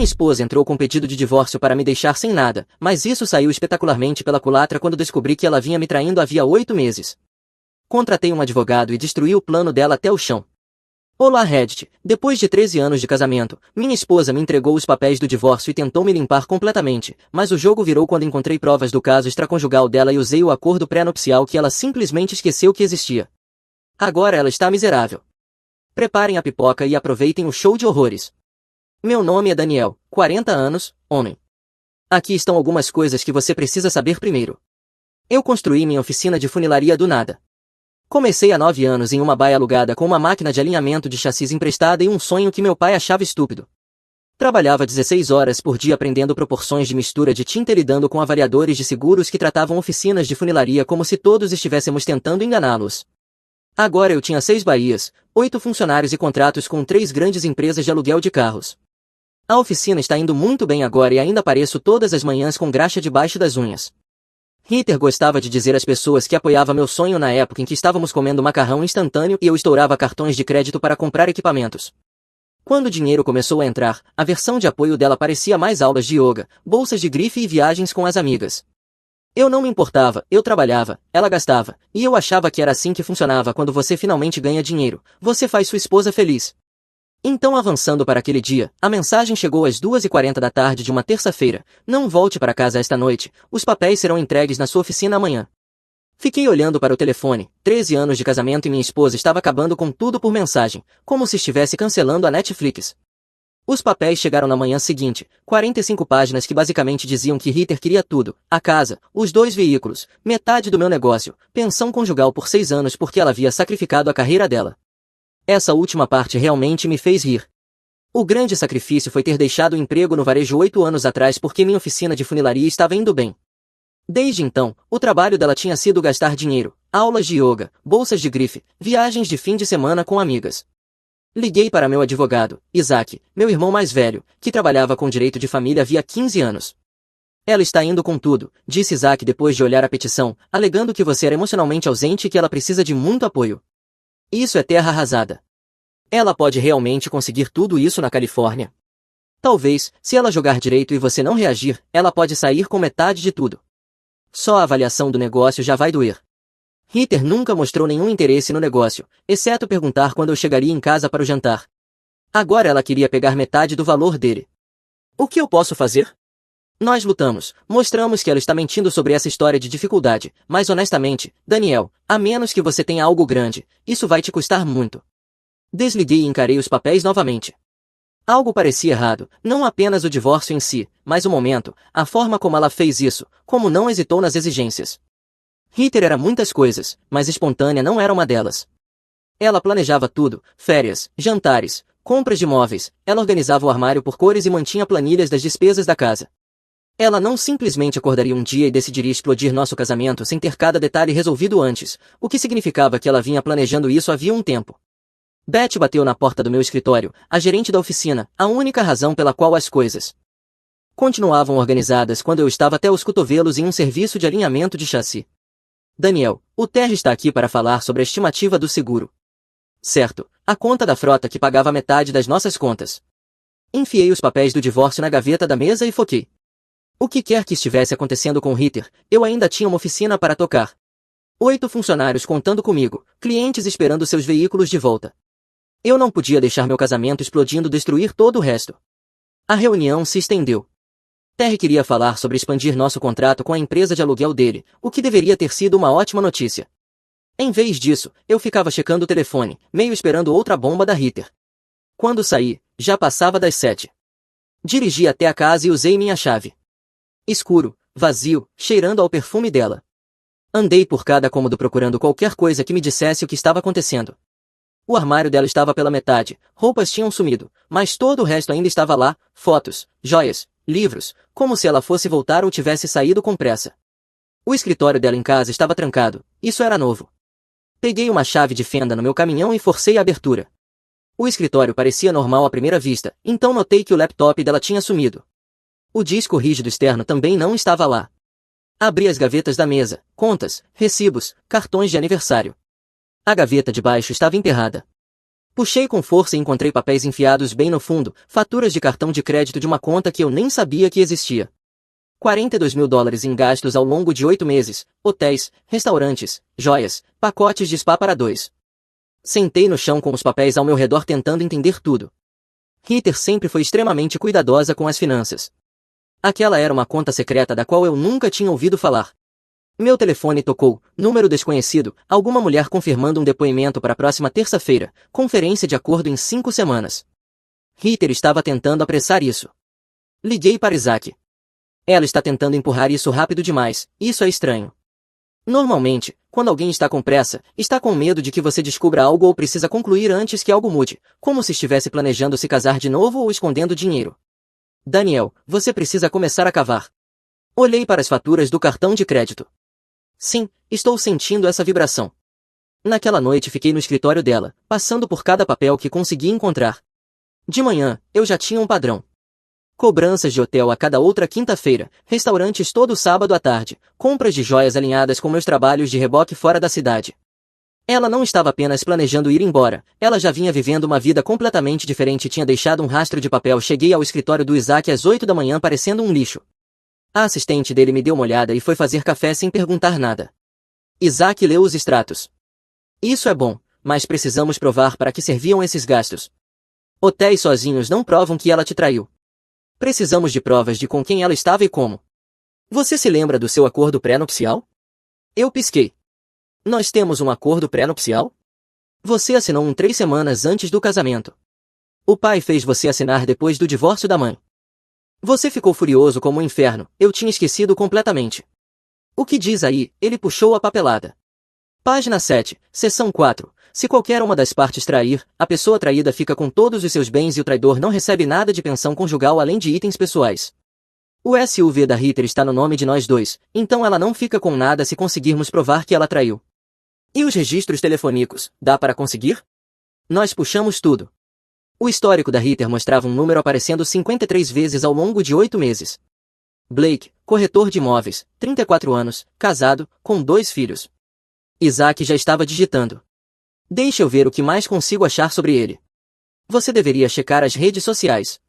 Minha esposa entrou com pedido de divórcio para me deixar sem nada, mas isso saiu espetacularmente pela culatra quando descobri que ela vinha me traindo havia 8 meses. Contratei um advogado e destruí o plano dela até o chão. Olá Reddit, depois de 13 anos de casamento, minha esposa me entregou os papéis do divórcio e tentou me limpar completamente, mas o jogo virou quando encontrei provas do caso extraconjugal dela e usei o acordo pré-nupcial que ela simplesmente esqueceu que existia. Agora ela está miserável. Preparem a pipoca e aproveitem o show de horrores. Meu nome é Daniel, 40 anos, homem. Aqui estão algumas coisas que você precisa saber primeiro. Eu construí minha oficina de funilaria do nada. Comecei há 9 anos em uma baia alugada com uma máquina de alinhamento de chassis emprestada e um sonho que meu pai achava estúpido. Trabalhava 16 horas por dia aprendendo proporções de mistura de tinta e lidando com avaliadores de seguros que tratavam oficinas de funilaria como se todos estivéssemos tentando enganá-los. Agora eu tinha 6 baías, 8 funcionários e contratos com 3 grandes empresas de aluguel de carros. A oficina está indo muito bem agora e ainda apareço todas as manhãs com graxa debaixo das unhas. Hitler gostava de dizer às pessoas que apoiava meu sonho na época em que estávamos comendo macarrão instantâneo e eu estourava cartões de crédito para comprar equipamentos. Quando o dinheiro começou a entrar, a versão de apoio dela parecia mais aulas de yoga, bolsas de grife e viagens com as amigas. Eu não me importava, eu trabalhava, ela gastava, e eu achava que era assim que funcionava quando você finalmente ganha dinheiro, você faz sua esposa feliz. Então avançando para aquele dia, a mensagem chegou às 2h40 da tarde de uma terça-feira, não volte para casa esta noite, os papéis serão entregues na sua oficina amanhã. Fiquei olhando para o telefone, 13 anos de casamento e minha esposa estava acabando com tudo por mensagem, como se estivesse cancelando a Netflix. Os papéis chegaram na manhã seguinte, 45 páginas que basicamente diziam que Hitler queria tudo, a casa, os 2 veículos, metade do meu negócio, pensão conjugal por 6 anos porque ela havia sacrificado a carreira dela. Essa última parte realmente me fez rir. O grande sacrifício foi ter deixado o emprego no varejo 8 anos atrás porque minha oficina de funilaria estava indo bem. Desde então, o trabalho dela tinha sido gastar dinheiro, aulas de yoga, bolsas de grife, viagens de fim de semana com amigas. Liguei para meu advogado, Isaac, meu irmão mais velho, que trabalhava com direito de família havia 15 anos. Ela está indo com tudo, disse Isaac depois de olhar a petição, alegando que você era emocionalmente ausente e que ela precisa de muito apoio. Isso é terra arrasada. Ela pode realmente conseguir tudo isso na Califórnia? Talvez, se ela jogar direito e você não reagir, ela pode sair com metade de tudo. Só a avaliação do negócio já vai doer. Hitler nunca mostrou nenhum interesse no negócio, exceto perguntar quando eu chegaria em casa para o jantar. Agora ela queria pegar metade do valor dele. O que eu posso fazer? Nós lutamos, mostramos que ela está mentindo sobre essa história de dificuldade, mas honestamente, Daniel, a menos que você tenha algo grande, isso vai te custar muito. Desliguei e encarei os papéis novamente. Algo parecia errado, não apenas o divórcio em si, mas o momento, a forma como ela fez isso, como não hesitou nas exigências. Hitler era muitas coisas, mas espontânea não era uma delas. Ela planejava tudo, férias, jantares, compras de móveis, ela organizava o armário por cores e mantinha planilhas das despesas da casa. Ela não simplesmente acordaria um dia e decidiria explodir nosso casamento sem ter cada detalhe resolvido antes, o que significava que ela vinha planejando isso havia um tempo. Beth bateu na porta do meu escritório, a gerente da oficina, a única razão pela qual as coisas continuavam organizadas quando eu estava até os cotovelos em um serviço de alinhamento de chassi. Daniel, o Terry está aqui para falar sobre a estimativa do seguro. Certo, a conta da frota que pagava metade das nossas contas. Enfiei os papéis do divórcio na gaveta da mesa e foquei. O que quer que estivesse acontecendo com Hitler, eu ainda tinha uma oficina para tocar. 8 funcionários contando comigo, clientes esperando seus veículos de volta. Eu não podia deixar meu casamento explodindo destruir todo o resto. A reunião se estendeu. Terry queria falar sobre expandir nosso contrato com a empresa de aluguel dele, o que deveria ter sido uma ótima notícia. Em vez disso, eu ficava checando o telefone, meio esperando outra bomba da Hitler. Quando saí, já passava das 7. Dirigi até a casa e usei minha chave. Escuro, vazio, cheirando ao perfume dela. Andei por cada cômodo procurando qualquer coisa que me dissesse o que estava acontecendo. O armário dela estava pela metade, roupas tinham sumido, mas todo o resto ainda estava lá, fotos, joias, livros, como se ela fosse voltar ou tivesse saído com pressa. O escritório dela em casa estava trancado, isso era novo. Peguei uma chave de fenda no meu caminhão e forcei a abertura. O escritório parecia normal à primeira vista, então notei que o laptop dela tinha sumido. O disco rígido externo também não estava lá. Abri as gavetas da mesa, contas, recibos, cartões de aniversário. A gaveta de baixo estava emperrada. Puxei com força e encontrei papéis enfiados bem no fundo, faturas de cartão de crédito de uma conta que eu nem sabia que existia. 42 mil dólares em gastos ao longo de 8 meses, hotéis, restaurantes, joias, pacotes de spa para dois. Sentei no chão com os papéis ao meu redor tentando entender tudo. Heather sempre foi extremamente cuidadosa com as finanças. Aquela era uma conta secreta da qual eu nunca tinha ouvido falar. Meu telefone tocou, número desconhecido, alguma mulher confirmando um depoimento para a próxima terça-feira, conferência de acordo em 5 semanas. Heather estava tentando apressar isso. Liguei para Isaac. Ela está tentando empurrar isso rápido demais, isso é estranho. Normalmente, quando alguém está com pressa, está com medo de que você descubra algo ou precisa concluir antes que algo mude, como se estivesse planejando se casar de novo ou escondendo dinheiro. Daniel, você precisa começar a cavar. Olhei para as faturas do cartão de crédito. Sim, estou sentindo essa vibração. Naquela noite fiquei no escritório dela, passando por cada papel que consegui encontrar. De manhã, eu já tinha um padrão. Cobranças de hotel a cada outra quinta-feira, restaurantes todo sábado à tarde, compras de joias alinhadas com meus trabalhos de reboque fora da cidade. Ela não estava apenas planejando ir embora, ela já vinha vivendo uma vida completamente diferente e tinha deixado um rastro de papel. Cheguei ao escritório do Isaac às 8 da manhã parecendo um lixo. A assistente dele me deu uma olhada e foi fazer café sem perguntar nada. Isaac leu os extratos. Isso é bom, mas precisamos provar para que serviam esses gastos. Hotéis sozinhos não provam que ela te traiu. Precisamos de provas de com quem ela estava e como. Você se lembra do seu acordo pré-nupcial? Eu pisquei. Nós temos um acordo pré-nupcial? Você assinou 3 semanas antes do casamento. O pai fez você assinar depois do divórcio da mãe. Você ficou furioso como um inferno, eu tinha esquecido completamente. O que diz aí? Ele puxou a papelada. Página 7, seção 4. Se qualquer uma das partes trair, a pessoa traída fica com todos os seus bens e o traidor não recebe nada de pensão conjugal além de itens pessoais. O SUV da Heather está no nome de nós dois, então ela não fica com nada se conseguirmos provar que ela traiu. E os registros telefônicos, dá para conseguir? Nós puxamos tudo. O histórico da Heather mostrava um número aparecendo 53 vezes ao longo de 8 meses. Blake, corretor de imóveis, 34 anos, casado, com 2 filhos. Isaac já estava digitando. Deixa eu ver o que mais consigo achar sobre ele. Você deveria checar as redes sociais.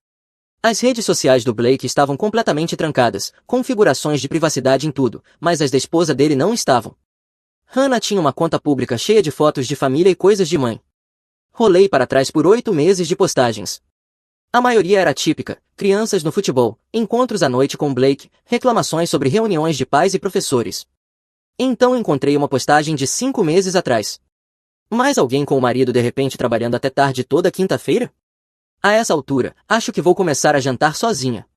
As redes sociais do Blake estavam completamente trancadas, configurações de privacidade em tudo, mas as da esposa dele não estavam. Hannah tinha uma conta pública cheia de fotos de família e coisas de mãe. Rolei para trás por 8 meses de postagens. A maioria era típica, crianças no futebol, encontros à noite com Blake, reclamações sobre reuniões de pais e professores. Então encontrei uma postagem de 5 meses atrás. Mais alguém com o marido de repente trabalhando até tarde toda quinta-feira? A essa altura, acho que vou começar a jantar sozinha.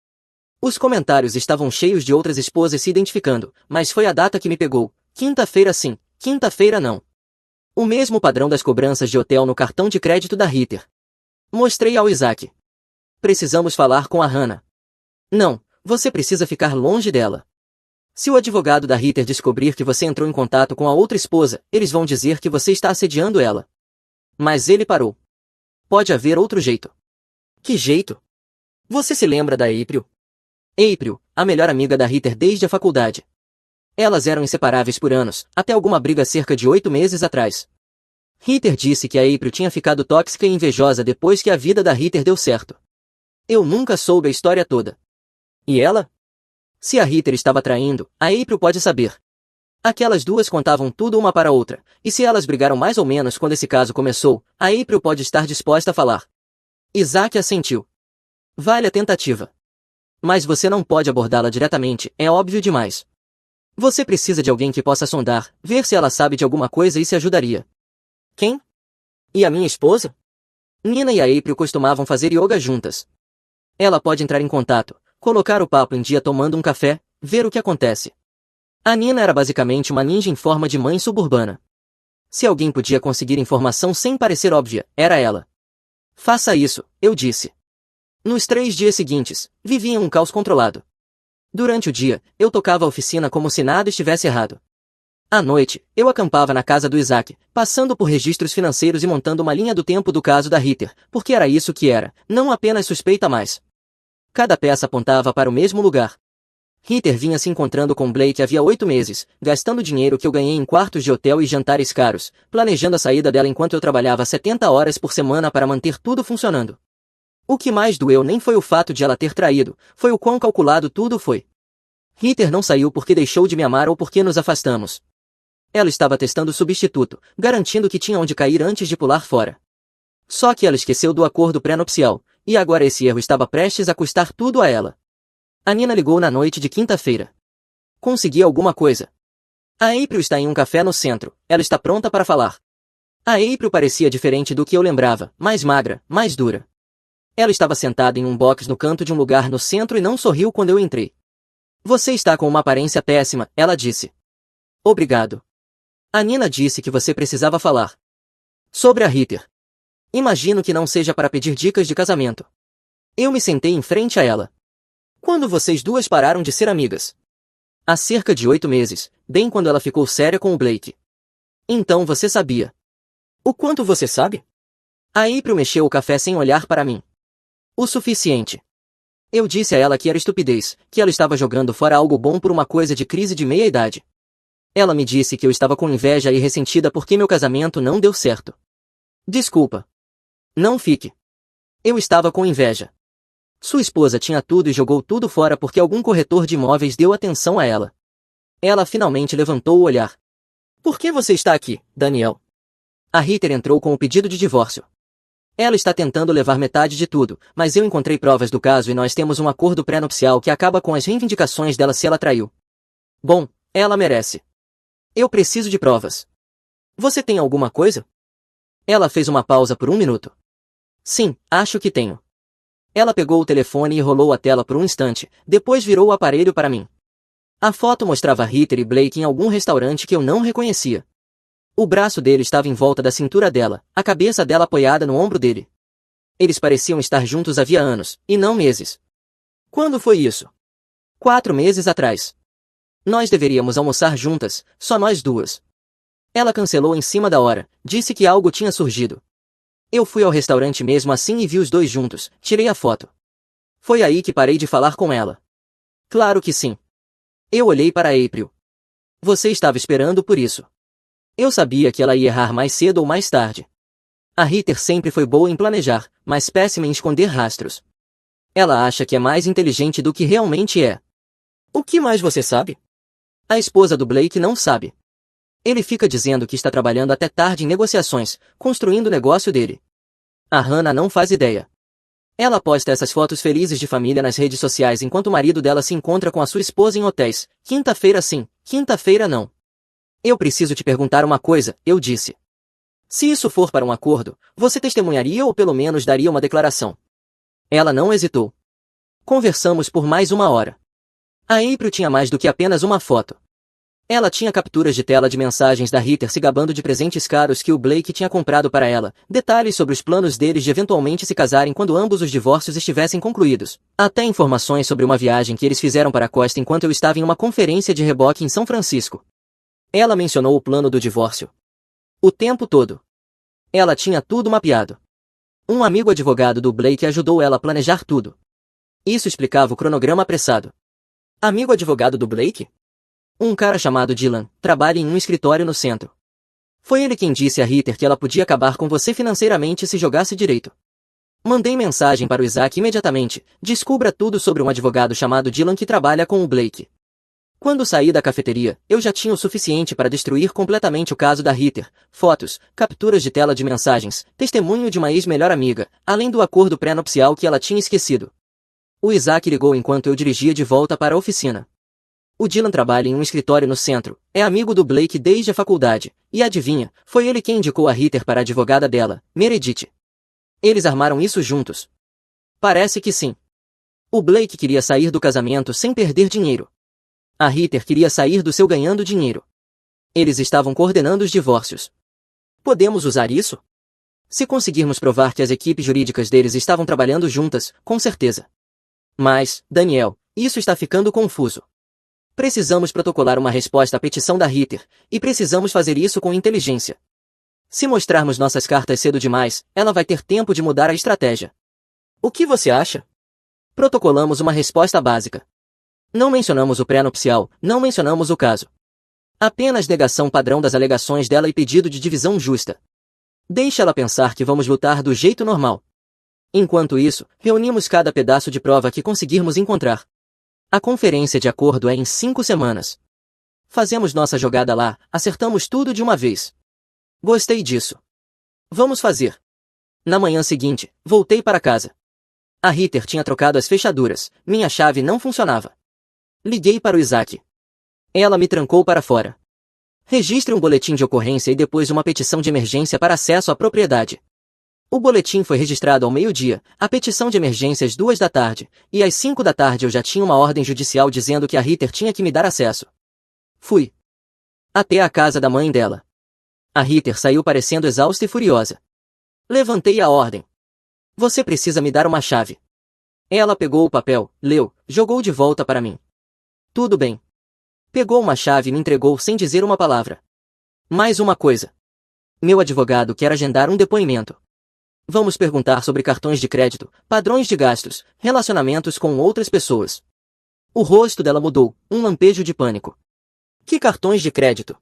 Os comentários estavam cheios de outras esposas se identificando, mas foi a data que me pegou. Quinta-feira sim, quinta-feira não. O mesmo padrão das cobranças de hotel no cartão de crédito da Heather. Mostrei ao Isaac. Precisamos falar com a Hannah. Não, você precisa ficar longe dela. Se o advogado da Heather descobrir que você entrou em contato com a outra esposa, eles vão dizer que você está assediando ela. Mas ele parou. Pode haver outro jeito. Que jeito? Você se lembra da April? April, a melhor amiga da Heather desde a faculdade. Elas eram inseparáveis por anos, até alguma briga cerca de 8 meses atrás. Heather disse que a April tinha ficado tóxica e invejosa depois que a vida da Heather deu certo. Eu nunca soube a história toda. E ela? Se a Heather estava traindo, a April pode saber. Aquelas duas contavam tudo uma para a outra, e se elas brigaram mais ou menos quando esse caso começou, a April pode estar disposta a falar. Isaac assentiu. Vale a tentativa. Mas você não pode abordá-la diretamente, é óbvio demais. Você precisa de alguém que possa sondar, ver se ela sabe de alguma coisa e se ajudaria. Quem? E a minha esposa? Nina e a April costumavam fazer yoga juntas. Ela pode entrar em contato, colocar o papo em dia tomando um café, ver o que acontece. A Nina era basicamente uma ninja em forma de mãe suburbana. Se alguém podia conseguir informação sem parecer óbvia, era ela. Faça isso, eu disse. Nos 3 dias seguintes, vivia em um caos controlado. Durante o dia, eu tocava a oficina como se nada estivesse errado. À noite, eu acampava na casa do Isaac, passando por registros financeiros e montando uma linha do tempo do caso da Heather, porque era isso que era, não apenas suspeita mais. Cada peça apontava para o mesmo lugar. Ritter vinha se encontrando com Blake havia 8 meses, gastando dinheiro que eu ganhei em quartos de hotel e jantares caros, planejando a saída dela enquanto eu trabalhava 70 horas por semana para manter tudo funcionando. O que mais doeu nem foi o fato de ela ter traído, foi o quão calculado tudo foi. Ritter não saiu porque deixou de me amar ou porque nos afastamos. Ela estava testando o substituto, garantindo que tinha onde cair antes de pular fora. Só que ela esqueceu do acordo pré-nupcial, e agora esse erro estava prestes a custar tudo a ela. A Nina ligou na noite de quinta-feira. Consegui alguma coisa. A April está em um café no centro, ela está pronta para falar. A April parecia diferente do que eu lembrava, mais magra, mais dura. Ela estava sentada em um box no canto de um lugar no centro e não sorriu quando eu entrei. Você está com uma aparência péssima, ela disse. Obrigado. A Nina disse que você precisava falar. Sobre a Ritter. Imagino que não seja para pedir dicas de casamento. Eu me sentei em frente a ela. Quando vocês duas pararam de ser amigas? Há cerca de 8 meses, bem quando ela ficou séria com o Blake. Então você sabia. O quanto você sabe? A April mexeu o café sem olhar para mim. O suficiente. Eu disse a ela que era estupidez, que ela estava jogando fora algo bom por uma coisa de crise de meia-idade. Ela me disse que eu estava com inveja e ressentida porque meu casamento não deu certo. Desculpa. Não fique. Eu estava com inveja. Sua esposa tinha tudo e jogou tudo fora porque algum corretor de imóveis deu atenção a ela. Ela finalmente levantou o olhar. Por que você está aqui, Daniel? A Ritter entrou com o pedido de divórcio. Ela está tentando levar metade de tudo, mas eu encontrei provas do caso e nós temos um acordo pré-nupcial que acaba com as reivindicações dela se ela traiu. Bom, ela merece. Eu preciso de provas. Você tem alguma coisa? Ela fez uma pausa por 1 minuto. Sim, acho que tenho. Ela pegou o telefone e rolou a tela por um instante, depois virou o aparelho para mim. A foto mostrava Ritter e Blake em algum restaurante que eu não reconhecia. O braço dele estava em volta da cintura dela, a cabeça dela apoiada no ombro dele. Eles pareciam estar juntos havia anos, e não meses. Quando foi isso? 4 meses atrás. Nós deveríamos almoçar juntas, só nós duas. Ela cancelou em cima da hora, disse que algo tinha surgido. Eu fui ao restaurante mesmo assim e vi os dois juntos, tirei a foto. Foi aí que parei de falar com ela. Claro que sim. Eu olhei para April. Você estava esperando por isso. Eu sabia que ela ia errar mais cedo ou mais tarde. A Ritter sempre foi boa em planejar, mas péssima em esconder rastros. Ela acha que é mais inteligente do que realmente é. O que mais você sabe? A esposa do Blake não sabe. Ele fica dizendo que está trabalhando até tarde em negociações, construindo o negócio dele. A Hannah não faz ideia. Ela posta essas fotos felizes de família nas redes sociais enquanto o marido dela se encontra com a sua esposa em hotéis. Quinta-feira sim, quinta-feira não. Eu preciso te perguntar uma coisa, eu disse. Se isso for para um acordo, você testemunharia ou pelo menos daria uma declaração? Ela não hesitou. Conversamos por mais 1 hora. A April tinha mais do que apenas uma foto. Ela tinha capturas de tela de mensagens da Ritter se gabando de presentes caros que o Blake tinha comprado para ela, detalhes sobre os planos deles de eventualmente se casarem quando ambos os divórcios estivessem concluídos, até informações sobre uma viagem que eles fizeram para a costa enquanto eu estava em uma conferência de reboque em São Francisco. Ela mencionou o plano do divórcio. O tempo todo. Ela tinha tudo mapeado. Um amigo advogado do Blake ajudou ela a planejar tudo. Isso explicava o cronograma apressado. Amigo advogado do Blake? Um cara chamado Dylan, trabalha em um escritório no centro. Foi ele quem disse a Ritter que ela podia acabar com você financeiramente se jogasse direito. Mandei mensagem para o Isaac imediatamente, descubra tudo sobre um advogado chamado Dylan que trabalha com o Blake. Quando saí da cafeteria, eu já tinha o suficiente para destruir completamente o caso da Ritter, fotos, capturas de tela de mensagens, testemunho de uma ex-melhor amiga, além do acordo pré-nupcial que ela tinha esquecido. O Isaac ligou enquanto eu dirigia de volta para a oficina. O Dylan trabalha em um escritório no centro, é amigo do Blake desde a faculdade, e adivinha, foi ele quem indicou a Ritter para a advogada dela, Meredith. Eles armaram isso juntos. Parece que sim. O Blake queria sair do casamento sem perder dinheiro. A Ritter queria sair do seu ganhando dinheiro. Eles estavam coordenando os divórcios. Podemos usar isso? Se conseguirmos provar que as equipes jurídicas deles estavam trabalhando juntas, com certeza. Mas, Daniel, isso está ficando confuso. Precisamos protocolar uma resposta à petição da Ritter, e precisamos fazer isso com inteligência. Se mostrarmos nossas cartas cedo demais, ela vai ter tempo de mudar a estratégia. O que você acha? Protocolamos uma resposta básica. Não mencionamos o pré-nupcial, não mencionamos o caso. Apenas negação padrão das alegações dela e pedido de divisão justa. Deixe ela pensar que vamos lutar do jeito normal. Enquanto isso, reunimos cada pedaço de prova que conseguirmos encontrar. A conferência de acordo é em 5 semanas. Fazemos nossa jogada lá, acertamos tudo de uma vez. Gostei disso. Vamos fazer. Na manhã seguinte, voltei para casa. A Ritter tinha trocado as fechaduras, minha chave não funcionava. Liguei para o Isaac. Ela me trancou para fora. Registre um boletim de ocorrência e depois uma petição de emergência para acesso à propriedade. O boletim foi registrado ao meio-dia, a petição de emergência às 2 da tarde, e às 5 da tarde eu já tinha uma ordem judicial dizendo que a Ritter tinha que me dar acesso. Fui até a casa da mãe dela. A Ritter saiu parecendo exausta e furiosa. Levantei a ordem. Você precisa me dar uma chave. Ela pegou o papel, leu, jogou de volta para mim. Tudo bem. Pegou uma chave e me entregou sem dizer uma palavra. Mais uma coisa. Meu advogado quer agendar um depoimento. Vamos perguntar sobre cartões de crédito, padrões de gastos, relacionamentos com outras pessoas. O rosto dela mudou, um lampejo de pânico. Que cartões de crédito?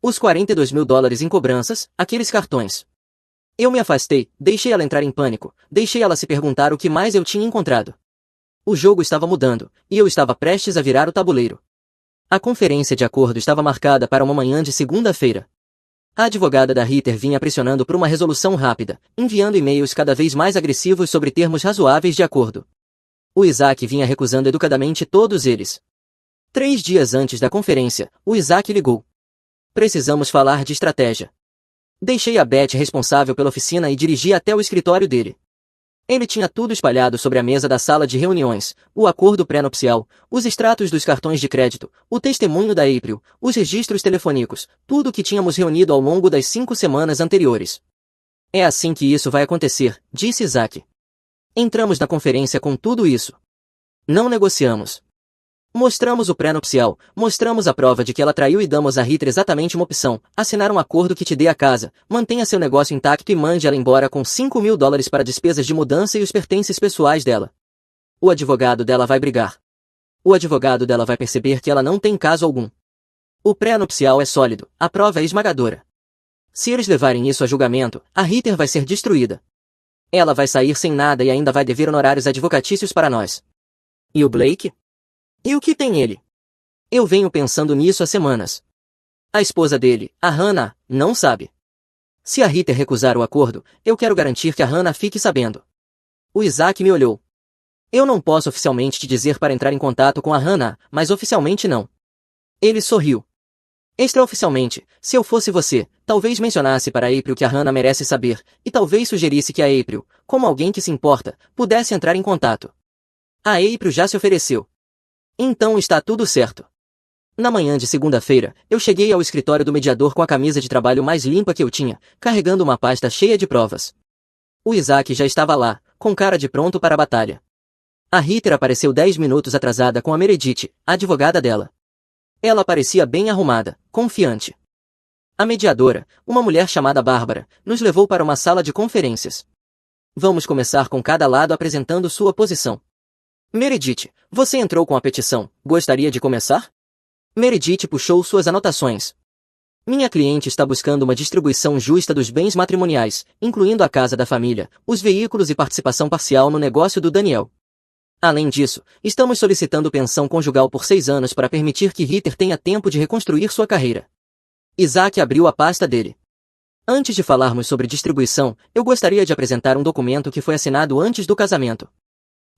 Os 42 mil dólares em cobranças, aqueles cartões. Eu me afastei, deixei ela entrar em pânico, deixei ela se perguntar o que mais eu tinha encontrado. O jogo estava mudando, e eu estava prestes a virar o tabuleiro. A conferência de acordo estava marcada para uma manhã de segunda-feira. A advogada da Ritter vinha pressionando por uma resolução rápida, enviando e-mails cada vez mais agressivos sobre termos razoáveis de acordo. O Isaac vinha recusando educadamente todos eles. 3 dias antes da conferência, o Isaac ligou. Precisamos falar de estratégia. Deixei a Beth responsável pela oficina e dirigi até o escritório dele. Ele tinha tudo espalhado sobre a mesa da sala de reuniões, o acordo pré-nupcial, os extratos dos cartões de crédito, o testemunho da April, os registros telefônicos, tudo o que tínhamos reunido ao longo das 5 semanas anteriores. É assim que isso vai acontecer, disse Isaac. Entramos na conferência com tudo isso. Não negociamos. Mostramos o pré-nupcial, mostramos a prova de que ela traiu e damos a Ritter exatamente uma opção, assinar um acordo que te dê a casa, mantenha seu negócio intacto e mande ela embora com 5 mil dólares para despesas de mudança e os pertences pessoais dela. O advogado dela vai brigar. O advogado dela vai perceber que ela não tem caso algum. O pré-nupcial é sólido, a prova é esmagadora. Se eles levarem isso a julgamento, a Ritter vai ser destruída. Ela vai sair sem nada e ainda vai dever honorários advocatícios para nós. E o Blake? E o que tem ele? Eu venho pensando nisso há semanas. A esposa dele, a Hannah, não sabe. Se a Ritter recusar o acordo, eu quero garantir que a Hannah fique sabendo. O Isaac me olhou. Eu não posso oficialmente te dizer para entrar em contato com a Hannah, mas oficialmente não. Ele sorriu. Extraoficialmente, se eu fosse você, talvez mencionasse para a April que a Hannah merece saber, e talvez sugerisse que a April, como alguém que se importa, pudesse entrar em contato. A April já se ofereceu. Então está tudo certo. Na manhã de segunda-feira, eu cheguei ao escritório do mediador com a camisa de trabalho mais limpa que eu tinha, carregando uma pasta cheia de provas. O Isaac já estava lá, com cara de pronto para a batalha. A Ritter apareceu 10 minutos atrasada com a Meredith, a advogada dela. Ela parecia bem arrumada, confiante. A mediadora, uma mulher chamada Bárbara, nos levou para uma sala de conferências. Vamos começar com cada lado apresentando sua posição. Meredith, você entrou com a petição, gostaria de começar? Meredith puxou suas anotações. Minha cliente está buscando uma distribuição justa dos bens matrimoniais, incluindo a casa da família, os veículos e participação parcial no negócio do Daniel. Além disso, estamos solicitando pensão conjugal por 6 anos para permitir que Ritter tenha tempo de reconstruir sua carreira. Isaac abriu a pasta dele. Antes de falarmos sobre distribuição, eu gostaria de apresentar um documento que foi assinado antes do casamento.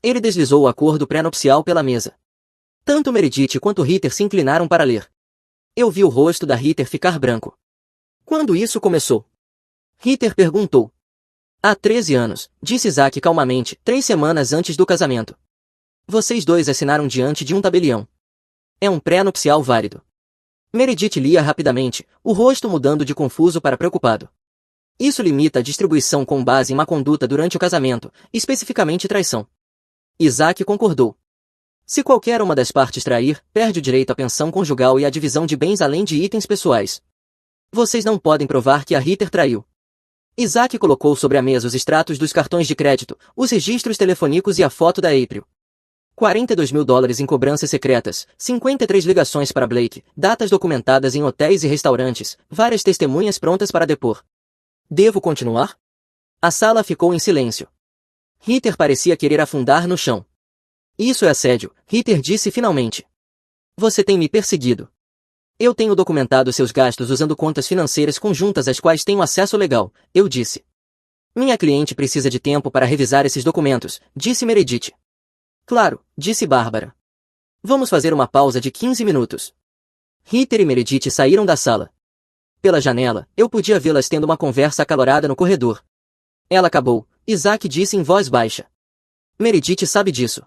Ele deslizou o acordo pré-nupcial pela mesa. Tanto Meredith quanto Ritter se inclinaram para ler. Eu vi o rosto da Ritter ficar branco. Quando isso começou? Ritter perguntou. Há 13 anos, disse Isaac calmamente, 3 semanas antes do casamento. Vocês dois assinaram diante de um tabelião. É um pré-nupcial válido. Meredith lia rapidamente, o rosto mudando de confuso para preocupado. Isso limita a distribuição com base em má conduta durante o casamento, especificamente traição. Isaac concordou. Se qualquer uma das partes trair, perde o direito à pensão conjugal e à divisão de bens além de itens pessoais. Vocês não podem provar que a Ritter traiu. Isaac colocou sobre a mesa os extratos dos cartões de crédito, os registros telefônicos e a foto da April. 42 mil dólares em cobranças secretas, 53 ligações para Blake, datas documentadas em hotéis e restaurantes, várias testemunhas prontas para depor. Devo continuar? A sala ficou em silêncio. Ritter parecia querer afundar no chão. Isso é assédio, Ritter disse finalmente. Você tem me perseguido. Eu tenho documentado seus gastos usando contas financeiras conjuntas às quais tenho acesso legal, eu disse. Minha cliente precisa de tempo para revisar esses documentos, disse Meredith. Claro, disse Bárbara. Vamos fazer uma pausa de 15 minutos. Ritter e Meredith saíram da sala. Pela janela, eu podia vê-las tendo uma conversa acalorada no corredor. Ela acabou, Isaac disse em voz baixa. Meredith sabe disso.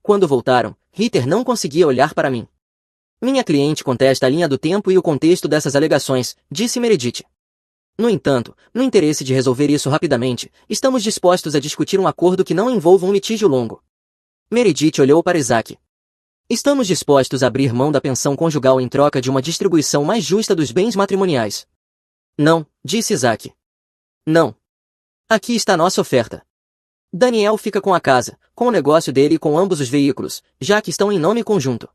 Quando voltaram, Ritter não conseguia olhar para mim. Minha cliente contesta a linha do tempo e o contexto dessas alegações, disse Meredith. No entanto, no interesse de resolver isso rapidamente, estamos dispostos a discutir um acordo que não envolva um litígio longo. Meredith olhou para Isaac. Estamos dispostos a abrir mão da pensão conjugal em troca de uma distribuição mais justa dos bens matrimoniais. Não, disse Isaac. Não. Aqui está nossa oferta. Daniel fica com a casa, com o negócio dele e com ambos os veículos, já que estão em nome conjunto.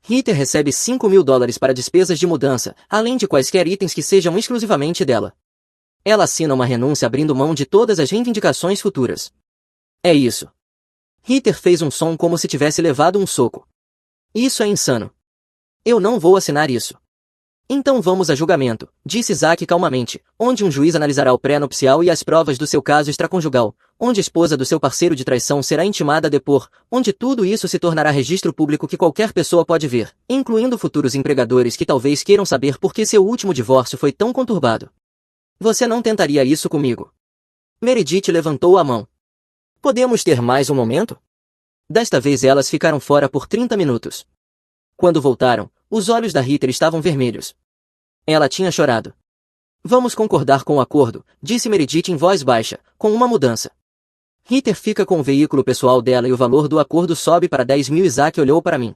Ritter recebe 5 mil dólares para despesas de mudança, além de quaisquer itens que sejam exclusivamente dela. Ela assina uma renúncia abrindo mão de todas as reivindicações futuras. É isso. Ritter fez um som como se tivesse levado um soco. Isso é insano. Eu não vou assinar isso. Então vamos a julgamento, disse Isaac calmamente, onde um juiz analisará o pré-nupcial e as provas do seu caso extraconjugal, onde a esposa do seu parceiro de traição será intimada a depor, onde tudo isso se tornará registro público que qualquer pessoa pode ver, incluindo futuros empregadores que talvez queiram saber por que seu último divórcio foi tão conturbado. Você não tentaria isso comigo? Meredith levantou a mão. Podemos ter mais um momento? Desta vez elas ficaram fora por 30 minutos. Quando voltaram, os olhos da Ritter estavam vermelhos. Ela tinha chorado. Vamos concordar com o acordo, disse Meredith em voz baixa, com uma mudança. Ritter fica com o veículo pessoal dela e o valor do acordo sobe para 10 mil. Isaac olhou para mim.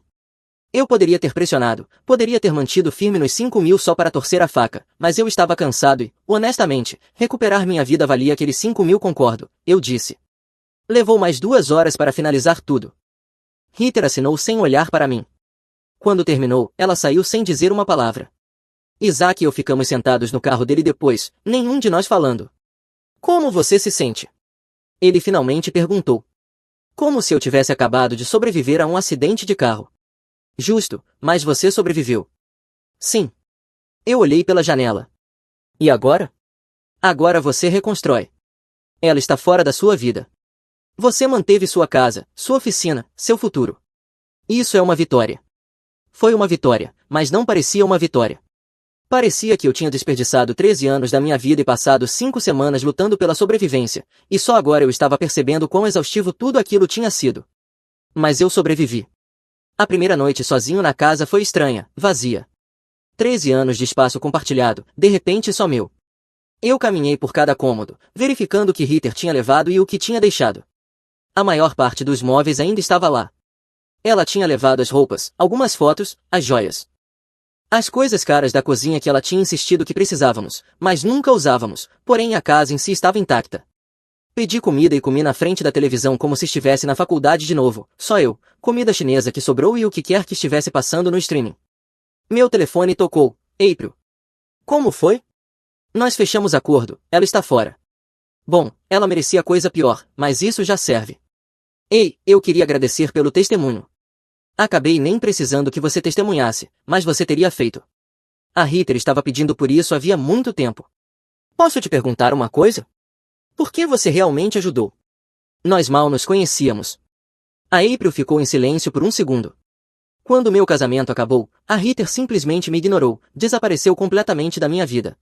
Eu poderia ter pressionado, poderia ter mantido firme nos 5 mil só para torcer a faca, mas eu estava cansado e, honestamente, recuperar minha vida valia aqueles 5 mil. Concordo, eu disse. Levou mais 2 horas para finalizar tudo. Ritter assinou sem olhar para mim. Quando terminou, ela saiu sem dizer uma palavra. Isaac e eu ficamos sentados no carro dele depois, nenhum de nós falando. Como você se sente? Ele finalmente perguntou. Como se eu tivesse acabado de sobreviver a um acidente de carro. Justo, mas você sobreviveu. Sim. Eu olhei pela janela. E agora? Agora você reconstrói. Ela está fora da sua vida. Você manteve sua casa, sua oficina, seu futuro. Isso é uma vitória. Foi uma vitória, mas não parecia uma vitória. Parecia que eu tinha desperdiçado 13 anos da minha vida e passado 5 semanas lutando pela sobrevivência, e só agora eu estava percebendo quão exaustivo tudo aquilo tinha sido. Mas eu sobrevivi. A primeira noite sozinho na casa foi estranha, vazia. 13 anos de espaço compartilhado, de repente só meu. Eu caminhei por cada cômodo, verificando o que Ritter tinha levado e o que tinha deixado. A maior parte dos móveis ainda estava lá. Ela tinha levado as roupas, algumas fotos, as joias. As coisas caras da cozinha que ela tinha insistido que precisávamos, mas nunca usávamos, porém a casa em si estava intacta. Pedi comida e comi na frente da televisão como se estivesse na faculdade de novo, só eu, comida chinesa que sobrou e o que quer que estivesse passando no streaming. Meu telefone tocou. April. Como foi? Nós fechamos acordo, ela está fora. Bom, ela merecia coisa pior, mas isso já serve. Ei, eu queria agradecer pelo testemunho. Acabei nem precisando que você testemunhasse, mas você teria feito. A Ritter estava pedindo por isso havia muito tempo. Posso te perguntar uma coisa? Por que você realmente ajudou? Nós mal nos conhecíamos. A April ficou em silêncio por um segundo. Quando meu casamento acabou, a Ritter simplesmente me ignorou, desapareceu completamente da minha vida.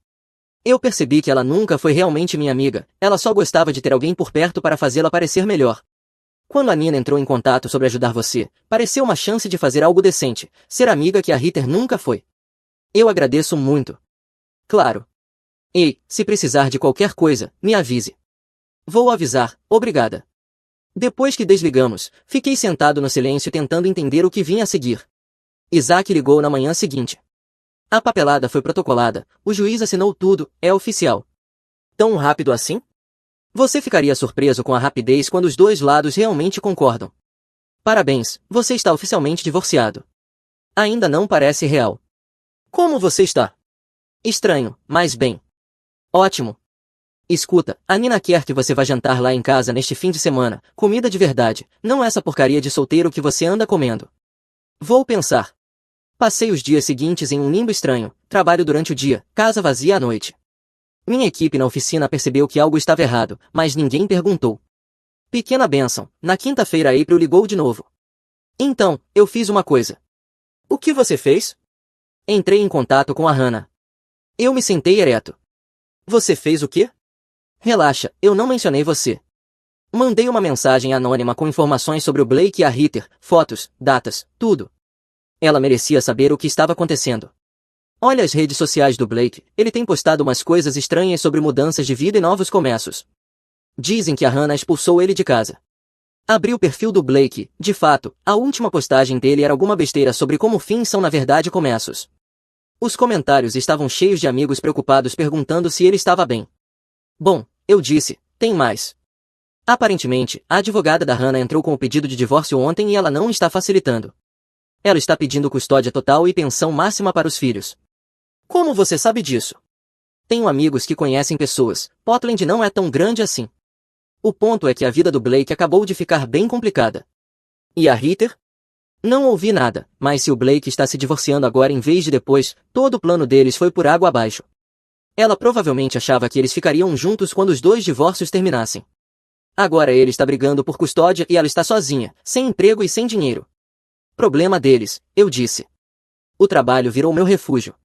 Eu percebi que ela nunca foi realmente minha amiga, ela só gostava de ter alguém por perto para fazê-la parecer melhor. Quando a Nina entrou em contato sobre ajudar você, pareceu uma chance de fazer algo decente, ser amiga que a Ritter nunca foi. Eu agradeço muito. Claro. Ei, se precisar de qualquer coisa, me avise. Vou avisar, obrigada. Depois que desligamos, fiquei sentado no silêncio tentando entender o que vinha a seguir. Isaac ligou na manhã seguinte. A papelada foi protocolada, o juiz assinou tudo, é oficial. Tão rápido assim? Você ficaria surpreso com a rapidez quando os dois lados realmente concordam. Parabéns, você está oficialmente divorciado. Ainda não parece real. Como você está? Estranho, mas bem. Ótimo. Escuta, a Nina quer que você vá jantar lá em casa neste fim de semana, comida de verdade, não essa porcaria de solteiro que você anda comendo. Vou pensar. Passei os dias seguintes em um limbo estranho, trabalho durante o dia, casa vazia à noite. Minha equipe na oficina percebeu que algo estava errado, mas ninguém perguntou. Pequena bênção, na quinta-feira April ligou de novo. Então, eu fiz uma coisa. O que você fez? Entrei em contato com a Hannah. Eu me sentei ereto. Você fez o quê? Relaxa, eu não mencionei você. Mandei uma mensagem anônima com informações sobre o Blake e a Heather, fotos, datas, tudo. Ela merecia saber o que estava acontecendo. Olha as redes sociais do Blake, ele tem postado umas coisas estranhas sobre mudanças de vida e novos começos. Dizem que a Hannah expulsou ele de casa. Abri o perfil do Blake, de fato, a última postagem dele era alguma besteira sobre como fins são na verdade começos. Os comentários estavam cheios de amigos preocupados perguntando se ele estava bem. Bom, eu disse, tem mais. Aparentemente, a advogada da Hannah entrou com o pedido de divórcio ontem e ela não está facilitando. Ela está pedindo custódia total e pensão máxima para os filhos. Como você sabe disso? Tenho amigos que conhecem pessoas, Portland não é tão grande assim. O ponto é que a vida do Blake acabou de ficar bem complicada. E a Heather? Não ouvi nada, mas se o Blake está se divorciando agora em vez de depois, todo o plano deles foi por água abaixo. Ela provavelmente achava que eles ficariam juntos quando os dois divórcios terminassem. Agora ele está brigando por custódia e ela está sozinha, sem emprego e sem dinheiro. Problema deles, eu disse. O trabalho virou meu refúgio.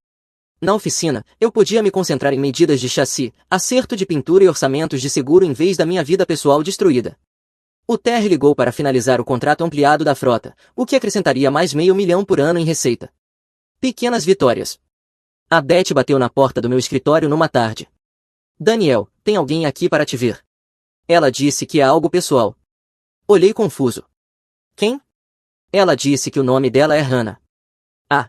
Na oficina, eu podia me concentrar em medidas de chassi, acerto de pintura e orçamentos de seguro em vez da minha vida pessoal destruída. O Terry ligou para finalizar o contrato ampliado da frota, o que acrescentaria mais $500 mil por ano em receita. Pequenas vitórias. A Beth bateu na porta do meu escritório numa tarde. Daniel, tem alguém aqui para te ver. Ela disse que é algo pessoal. Olhei confuso. Quem? Ela disse que o nome dela é Hannah. Ah.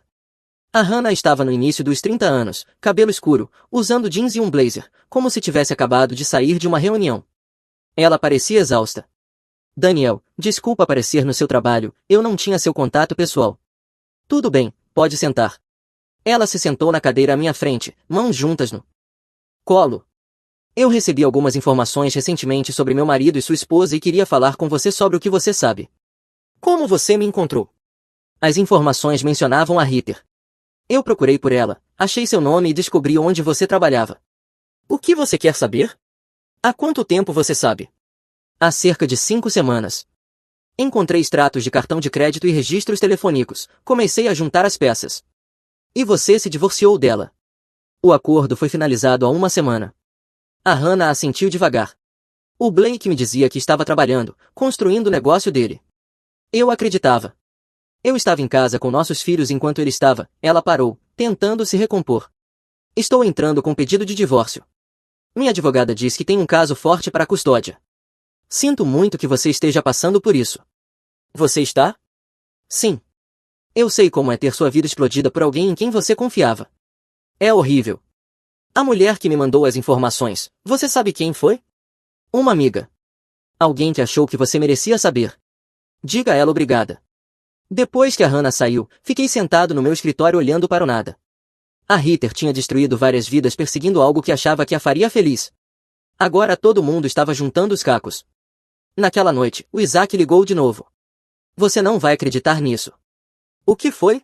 A Hannah estava no início dos 30 anos, cabelo escuro, usando jeans e um blazer, como se tivesse acabado de sair de uma reunião. Ela parecia exausta. Daniel, desculpa aparecer no seu trabalho, eu não tinha seu contato pessoal. Tudo bem, pode sentar. Ela se sentou na cadeira à minha frente, mãos juntas no colo. Eu recebi algumas informações recentemente sobre meu marido e sua esposa e queria falar com você sobre o que você sabe. Como você me encontrou? As informações mencionavam a Heather. Eu procurei por ela, achei seu nome e descobri onde você trabalhava. O que você quer saber? Há quanto tempo você sabe? Há cerca de 5 semanas. Encontrei extratos de cartão de crédito e registros telefônicos, comecei a juntar as peças. E você se divorciou dela. O acordo foi finalizado há uma semana. A Hannah assentiu devagar. O Blake me dizia que estava trabalhando, construindo o negócio dele. Eu acreditava. Eu estava em casa com nossos filhos enquanto ele estava, ela parou, tentando se recompor. Estou entrando com pedido de divórcio. Minha advogada diz que tem um caso forte para a custódia. Sinto muito que você esteja passando por isso. Você está? Sim. Eu sei como é ter sua vida explodida por alguém em quem você confiava. É horrível. A mulher que me mandou as informações, você sabe quem foi? Uma amiga. Alguém que achou que você merecia saber. Diga a ela obrigada. Depois que a Hannah saiu, fiquei sentado no meu escritório olhando para o nada. A Heather tinha destruído várias vidas perseguindo algo que achava que a faria feliz. Agora todo mundo estava juntando os cacos. Naquela noite, o Isaac ligou de novo. Você não vai acreditar nisso. O que foi?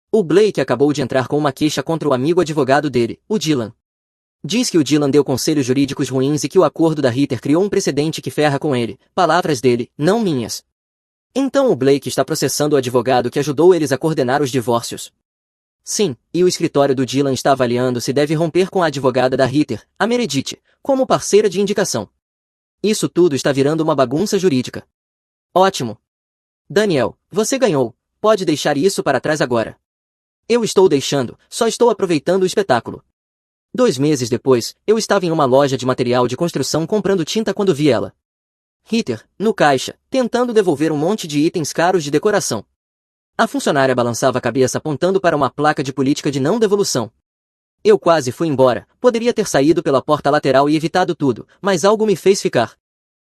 O Blake acabou de entrar com uma queixa contra o amigo advogado dele, o Dylan. Diz que o Dylan deu conselhos jurídicos ruins e que o acordo da Heather criou um precedente que ferra com ele, palavras dele, não minhas. Então o Blake está processando o advogado que ajudou eles a coordenar os divórcios. Sim, e o escritório do Dylan está avaliando se deve romper com a advogada da Heather, a Meredith, como parceira de indicação. Isso tudo está virando uma bagunça jurídica. Ótimo. Daniel, você ganhou, pode deixar isso para trás agora. Eu estou deixando, só estou aproveitando o espetáculo. 2 meses depois, eu estava em uma loja de material de construção comprando tinta quando vi ela. Heather, no caixa, tentando devolver um monte de itens caros de decoração. A funcionária balançava a cabeça apontando para uma placa de política de não devolução. Eu quase fui embora, poderia ter saído pela porta lateral e evitado tudo, mas algo me fez ficar.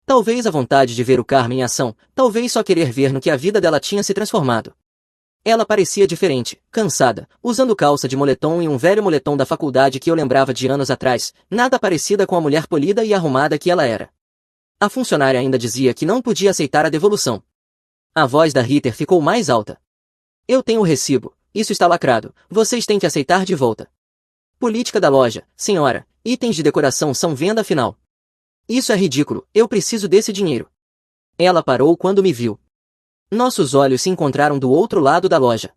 Talvez a vontade de ver o Carmen em ação, talvez só querer ver no que a vida dela tinha se transformado. Ela parecia diferente, cansada, usando calça de moletom e um velho moletom da faculdade que eu lembrava de anos atrás, nada parecida com a mulher polida e arrumada que ela era. A funcionária ainda dizia que não podia aceitar a devolução. A voz da Ritter ficou mais alta. Eu tenho o recibo, isso está lacrado, vocês têm que aceitar de volta. Política da loja, senhora, itens de decoração são venda final. Isso é ridículo, eu preciso desse dinheiro. Ela parou quando me viu. Nossos olhos se encontraram do outro lado da loja.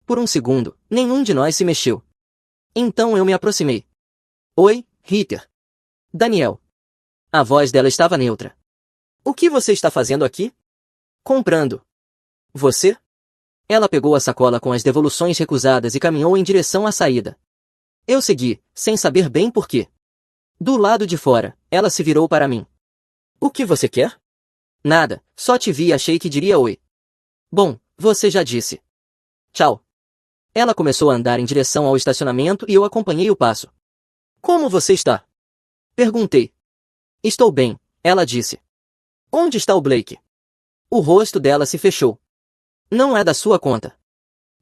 Por um segundo, nenhum de nós se mexeu. Então eu me aproximei. Oi, Ritter. Daniel. A voz dela estava neutra. O que você está fazendo aqui? Comprando. Você? Ela pegou a sacola com as devoluções recusadas e caminhou em direção à saída. Eu segui, sem saber bem por quê. Do lado de fora, ela se virou para mim. O que você quer? Nada, só te vi e achei que diria oi. Bom, você já disse. Tchau. Ela começou a andar em direção ao estacionamento e eu acompanhei o passo. Como você está? Perguntei. Estou bem, ela disse. Onde está o Blake? O rosto dela se fechou. Não é da sua conta.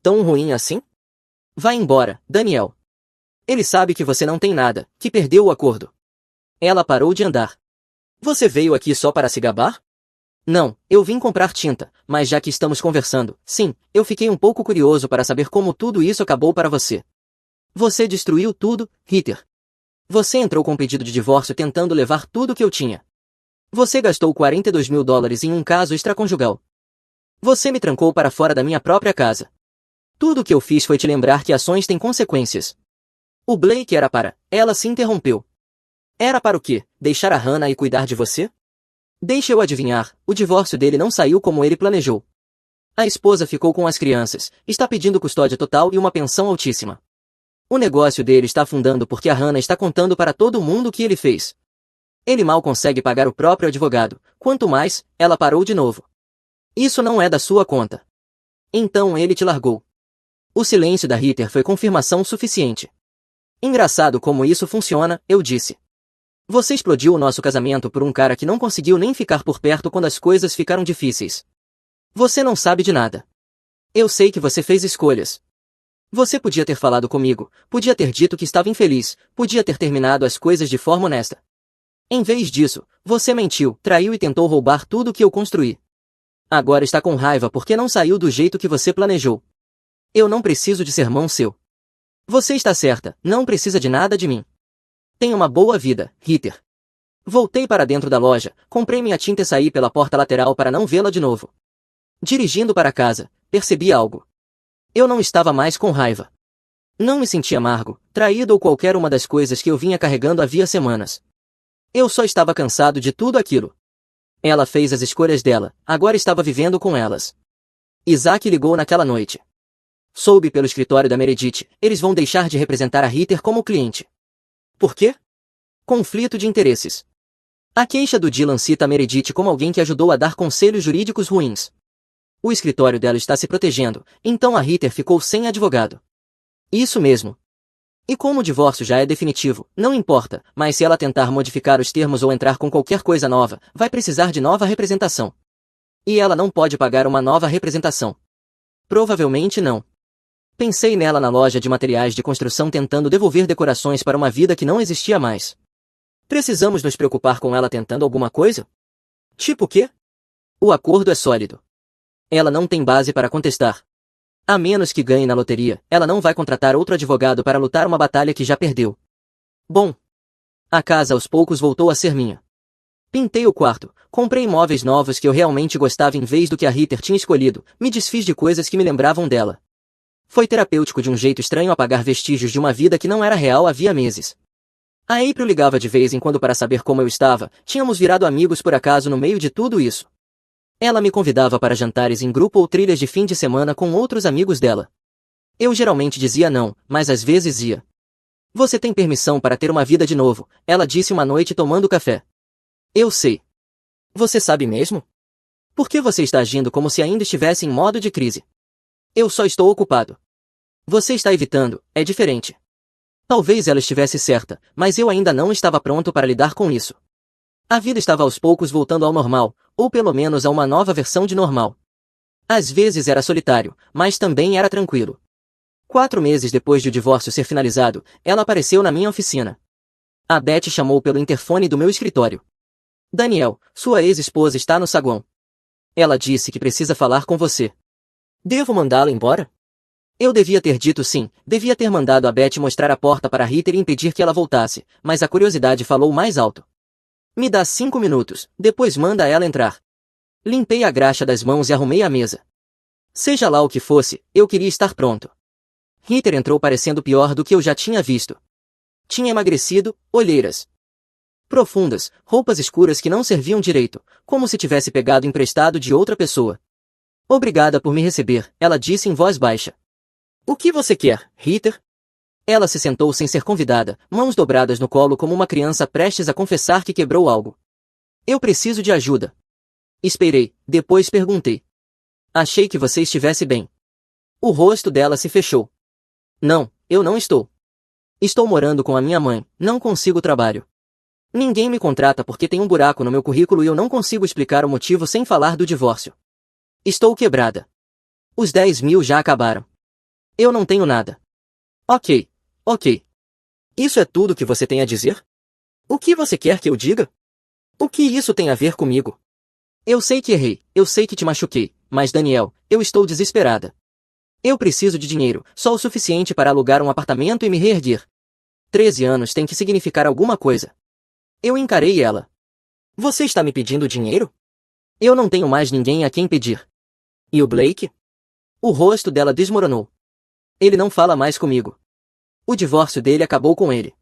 Tão ruim assim? Vá embora, Daniel. Ele sabe que você não tem nada, que perdeu o acordo. Ela parou de andar. Você veio aqui só para se gabar? Não, eu vim comprar tinta, mas já que estamos conversando, sim, eu fiquei um pouco curioso para saber como tudo isso acabou para você. Você destruiu tudo, Ritter. Você entrou com pedido de divórcio tentando levar tudo que eu tinha. Você gastou $42.000 em um caso extraconjugal. Você me trancou para fora da minha própria casa. Tudo o que eu fiz foi te lembrar que ações têm consequências. O Blake era para... Ela se interrompeu. Era para o quê? Deixar a Hannah e cuidar de você? Deixa eu adivinhar, o divórcio dele não saiu como ele planejou. A esposa ficou com as crianças, está pedindo custódia total e uma pensão altíssima. O negócio dele está afundando porque a Hannah está contando para todo mundo o que ele fez. Ele mal consegue pagar o próprio advogado, quanto mais, ela parou de novo. Isso não é da sua conta. Então ele te largou. O silêncio da Ritter foi confirmação suficiente. Engraçado como isso funciona, eu disse. Você explodiu o nosso casamento por um cara que não conseguiu nem ficar por perto quando as coisas ficaram difíceis. Você não sabe de nada. Eu sei que você fez escolhas. Você podia ter falado comigo, podia ter dito que estava infeliz, podia ter terminado as coisas de forma honesta. Em vez disso, você mentiu, traiu e tentou roubar tudo o que eu construí. Agora está com raiva porque não saiu do jeito que você planejou. Eu não preciso de sermão seu. Você está certa, não precisa de nada de mim. Tenha uma boa vida, Ritter. Voltei para dentro da loja, comprei minha tinta e saí pela porta lateral para não vê-la de novo. Dirigindo para casa, percebi algo. Eu não estava mais com raiva. Não me senti amargo, traído ou qualquer uma das coisas que eu vinha carregando havia semanas. Eu só estava cansado de tudo aquilo. Ela fez as escolhas dela, agora estava vivendo com elas. Isaac ligou naquela noite. Soube pelo escritório da Meredith, eles vão deixar de representar a Ritter como cliente. Por quê? Conflito de interesses. A queixa do Dylan cita a Meredith como alguém que ajudou a dar conselhos jurídicos ruins. O escritório dela está se protegendo, então a Ritter ficou sem advogado. Isso mesmo. E como o divórcio já é definitivo, não importa, mas se ela tentar modificar os termos ou entrar com qualquer coisa nova, vai precisar de nova representação. E ela não pode pagar uma nova representação. Provavelmente não. Pensei nela na loja de materiais de construção tentando devolver decorações para uma vida que não existia mais. Precisamos nos preocupar com ela tentando alguma coisa? Tipo o quê? O acordo é sólido. Ela não tem base para contestar. A menos que ganhe na loteria, ela não vai contratar outro advogado para lutar uma batalha que já perdeu. Bom. A casa aos poucos voltou a ser minha. Pintei o quarto, comprei móveis novos que eu realmente gostava em vez do que a Ritter tinha escolhido, me desfiz de coisas que me lembravam dela. Foi terapêutico de um jeito estranho apagar vestígios de uma vida que não era real havia meses. A April ligava de vez em quando para saber como eu estava, tínhamos virado amigos por acaso no meio de tudo isso. Ela me convidava para jantares em grupo ou trilhas de fim de semana com outros amigos dela. Eu geralmente dizia não, mas às vezes ia. Você tem permissão para ter uma vida de novo, ela disse uma noite tomando café. Eu sei. Você sabe mesmo? Por que você está agindo como se ainda estivesse em modo de crise? Eu só estou ocupado. Você está evitando, é diferente. Talvez ela estivesse certa, mas eu ainda não estava pronto para lidar com isso. A vida estava aos poucos voltando ao normal, ou pelo menos a uma nova versão de normal. Às vezes era solitário, mas também era tranquilo. 4 meses depois de o divórcio ser finalizado, ela apareceu na minha oficina. A Beth chamou pelo interfone do meu escritório. Daniel, sua ex-esposa está no saguão. Ela disse que precisa falar com você. Devo mandá-la embora? Eu devia ter dito sim, devia ter mandado a Beth mostrar a porta para Ritter e impedir que ela voltasse, mas a curiosidade falou mais alto. Me dá 5 minutos, depois manda ela entrar. Limpei a graxa das mãos e arrumei a mesa. Seja lá o que fosse, eu queria estar pronto. Ritter entrou parecendo pior do que eu já tinha visto. Tinha emagrecido, olheiras profundas, roupas escuras que não serviam direito, como se tivesse pegado emprestado de outra pessoa. Obrigada por me receber, ela disse em voz baixa. O que você quer, Ritter? Ela se sentou sem ser convidada, mãos dobradas no colo como uma criança prestes a confessar que quebrou algo. Eu preciso de ajuda. Esperei, depois perguntei. Achei que você estivesse bem. O rosto dela se fechou. Não, eu não estou. Estou morando com a minha mãe, não consigo trabalho. Ninguém me contrata porque tem um buraco no meu currículo e eu não consigo explicar o motivo sem falar do divórcio. Estou quebrada. Os 10 mil já acabaram. Eu não tenho nada. Ok. Isso é tudo que você tem a dizer? O que você quer que eu diga? O que isso tem a ver comigo? Eu sei que errei, eu sei que te machuquei, mas Daniel, eu estou desesperada. Eu preciso de dinheiro, só o suficiente para alugar um apartamento e me reerguer. 13 anos tem que significar alguma coisa. Eu encarei ela. Você está me pedindo dinheiro? Eu não tenho mais ninguém a quem pedir. E o Blake? O rosto dela desmoronou. Ele não fala mais comigo. O divórcio dele acabou com ele.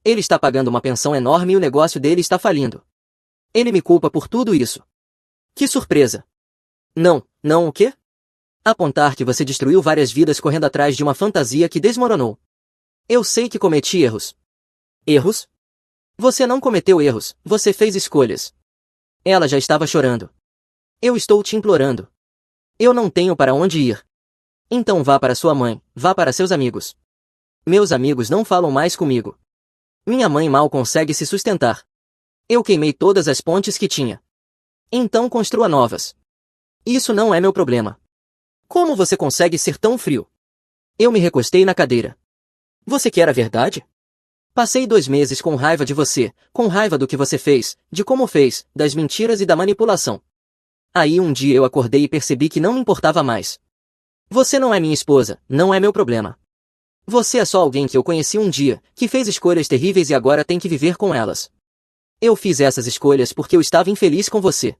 Ele está pagando uma pensão enorme e o negócio dele está falindo. Ele me culpa por tudo isso. Que surpresa! Não o quê? Apontar que você destruiu várias vidas correndo atrás de uma fantasia que desmoronou. Eu sei que cometi erros. Erros? Você não cometeu erros, você fez escolhas. Ela já estava chorando. Eu estou te implorando. Eu não tenho para onde ir. Então vá para sua mãe, vá para seus amigos. Meus amigos não falam mais comigo. Minha mãe mal consegue se sustentar. Eu queimei todas as pontes que tinha. Então construa novas. Isso não é meu problema. Como você consegue ser tão frio? Eu me recostei na cadeira. Você quer a verdade? Passei 2 meses com raiva de você, com raiva do que você fez, de como fez, das mentiras e da manipulação. Aí um dia eu acordei e percebi que não me importava mais. Você não é minha esposa, não é meu problema. Você é só alguém que eu conheci um dia, que fez escolhas terríveis e agora tem que viver com elas. Eu fiz essas escolhas porque eu estava infeliz com você.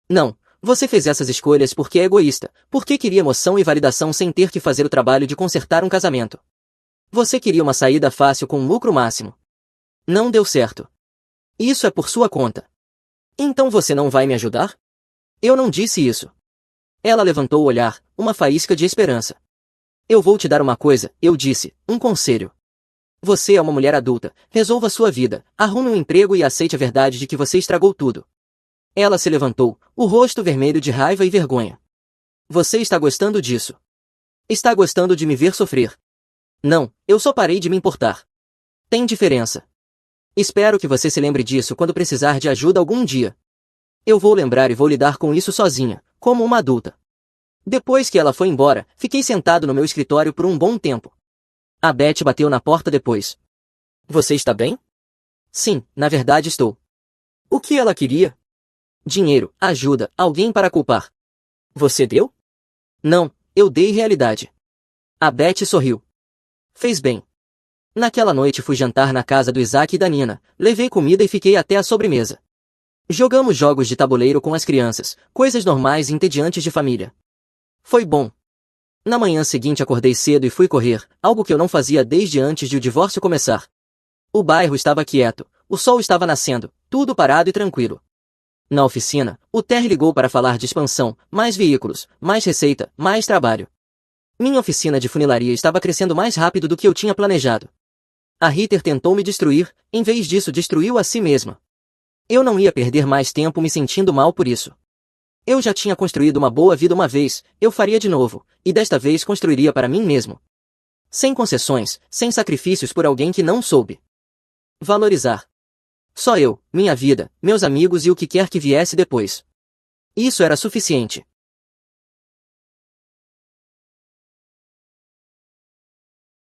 Não, você fez essas escolhas porque é egoísta, porque queria emoção e validação sem ter que fazer o trabalho de consertar um casamento. Você queria uma saída fácil com um lucro máximo. Não deu certo. Isso é por sua conta. Então você não vai me ajudar? Eu não disse isso. Ela levantou o olhar, uma faísca de esperança. Eu vou te dar uma coisa, eu disse, um conselho. Você é uma mulher adulta, resolva sua vida, arrume um emprego e aceite a verdade de que você estragou tudo. Ela se levantou, o rosto vermelho de raiva e vergonha. Você está gostando disso? Está gostando de me ver sofrer? Não, eu só parei de me importar. Tem diferença. Espero que você se lembre disso quando precisar de ajuda algum dia. Eu vou lembrar e vou lidar com isso sozinha, como uma adulta. Depois que ela foi embora, fiquei sentado no meu escritório por um bom tempo. A Beth bateu na porta depois. Você está bem? Sim, na verdade estou. O que ela queria? Dinheiro, ajuda, alguém para culpar. Você deu? Não, eu dei realidade. A Beth sorriu. Fez bem. Naquela noite fui jantar na casa do Isaac e da Nina, levei comida e fiquei até a sobremesa. Jogamos jogos de tabuleiro com as crianças, coisas normais e entediantes de família. Foi bom. Na manhã seguinte acordei cedo e fui correr, algo que eu não fazia desde antes de o divórcio começar. O bairro estava quieto, o sol estava nascendo, tudo parado e tranquilo. Na oficina, o Terry ligou para falar de expansão, mais veículos, mais receita, mais trabalho. Minha oficina de funilaria estava crescendo mais rápido do que eu tinha planejado. A Ritter tentou me destruir, em vez disso destruiu a si mesma. Eu não ia perder mais tempo me sentindo mal por isso. Eu já tinha construído uma boa vida uma vez, eu faria de novo, e desta vez construiria para mim mesmo. Sem concessões, sem sacrifícios por alguém que não soube valorizar. Só eu, minha vida, meus amigos e o que quer que viesse depois. Isso era suficiente.